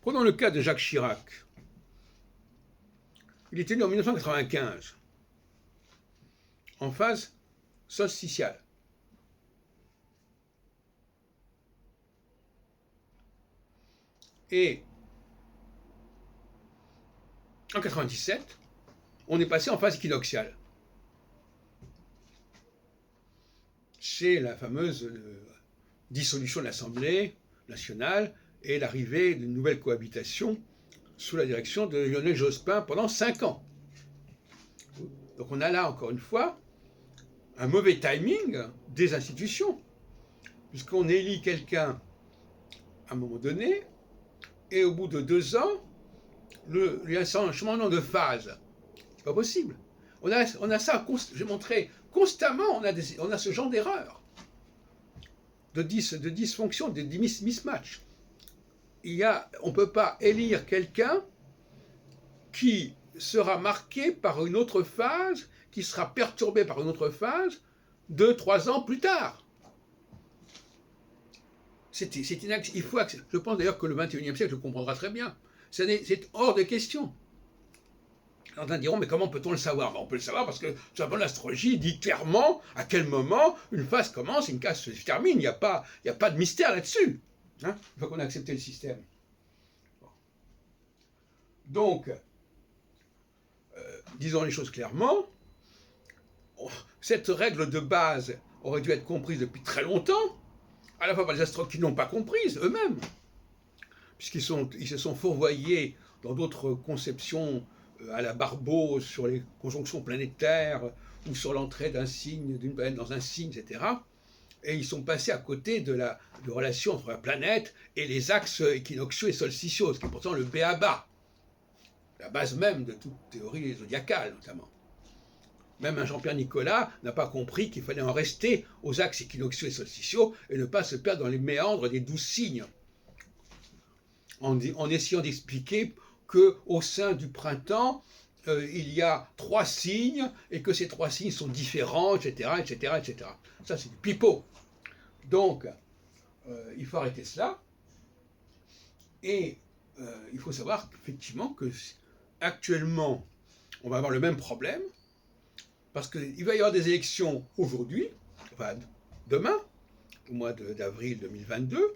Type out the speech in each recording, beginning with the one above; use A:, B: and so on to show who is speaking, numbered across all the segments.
A: Prenons le cas de Jacques Chirac. Il est élu en 1995, en phase solsticiale. Et en 1997, on est passé en phase équinoxiale. C'est la fameuse dissolution de l'Assemblée nationale et l'arrivée d'une nouvelle cohabitation sous la direction de Lionel Jospin pendant 5 ans. Donc on a là, encore une fois, un mauvais timing des institutions, puisqu'on élit quelqu'un à un moment donné, et au bout de 2 ans, il y a un changement de phase. C'est pas possible. On a ça, j'ai montré constamment, on a ce genre d'erreur, de dysfonction, de mismatch. On ne peut pas élire quelqu'un qui sera marqué par une autre phase, qui sera perturbé par une autre phase 2-3 ans plus tard. Il faut accepter. Je pense d'ailleurs que le 21e siècle le comprendra très bien. C'est hors de question. Certains diront, mais comment peut-on le savoir? On peut le savoir parce que l'astrologie dit clairement à quel moment une phase commence et une phase se termine. Il n'y a pas de mystère là-dessus. Une fois qu'on a accepté le système. Bon. Donc, disons les choses clairement, cette règle de base aurait dû être comprise depuis très longtemps, à la fois par les astrologues qui n'ont pas comprise eux-mêmes, puisqu'ils se sont fourvoyés dans d'autres conceptions à la Barbeau sur les conjonctions planétaires ou sur l'entrée d'une planète dans un signe, etc. Et ils sont passés à côté de relation entre la planète et les axes équinoxiaux et solsticiaux, ce qui est pourtant le b.a.-ba, la base même de toute théorie zodiacale, notamment. Même un Jean-Pierre Nicolas n'a pas compris qu'il fallait en rester aux axes équinoxiaux et solsticiaux et ne pas se perdre dans les méandres des 12 signes, en essayant d'expliquer qu'au sein du printemps, il y a 3 signes et que ces 3 signes sont différents, etc., etc., etc. Ça, c'est du pipeau. Donc, il faut arrêter cela. Et il faut savoir effectivement que actuellement, on va avoir le même problème, parce qu'il va y avoir des élections aujourd'hui, enfin demain, au mois d'avril 2022,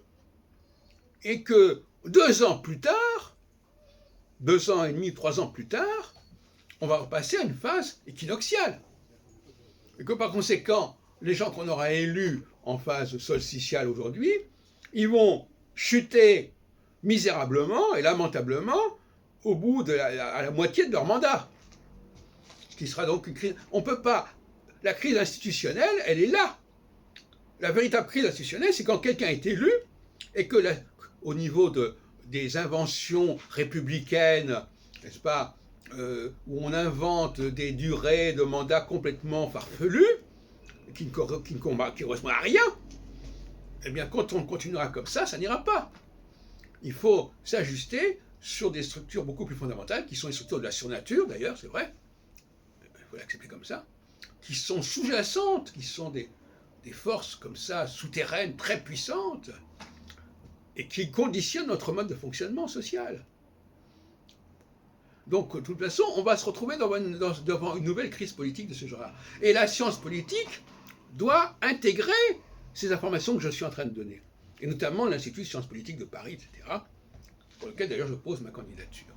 A: et que 2 ans plus tard, 2 ans et demi, 3 ans plus tard, on va repasser à une phase équinoxiale. Et que par conséquent, les gens qu'on aura élus en phase solsticiale aujourd'hui, ils vont chuter misérablement et lamentablement au bout à la moitié de leur mandat. Ce qui sera donc une crise. On peut pas. La crise institutionnelle, elle est là. La véritable crise institutionnelle, c'est quand quelqu'un est élu et que au niveau des inventions républicaines, n'est-ce pas, où on invente des durées de mandat complètement farfelues, qui ne correspondent à rien, eh bien, quand on continuera comme ça n'ira pas. Il faut s'ajuster sur des structures beaucoup plus fondamentales, qui sont les structures de la surnature, d'ailleurs, c'est vrai, il faut l'accepter comme ça, qui sont sous-jacentes, qui sont des forces comme ça, souterraines, très puissantes, et qui conditionnent notre mode de fonctionnement social. Donc, de toute façon, on va se retrouver devant une nouvelle crise politique de ce genre-là. Et la science politique doit intégrer ces informations que je suis en train de donner. Et notamment l'Institut de sciences politiques de Paris, etc., pour lequel d'ailleurs je pose ma candidature.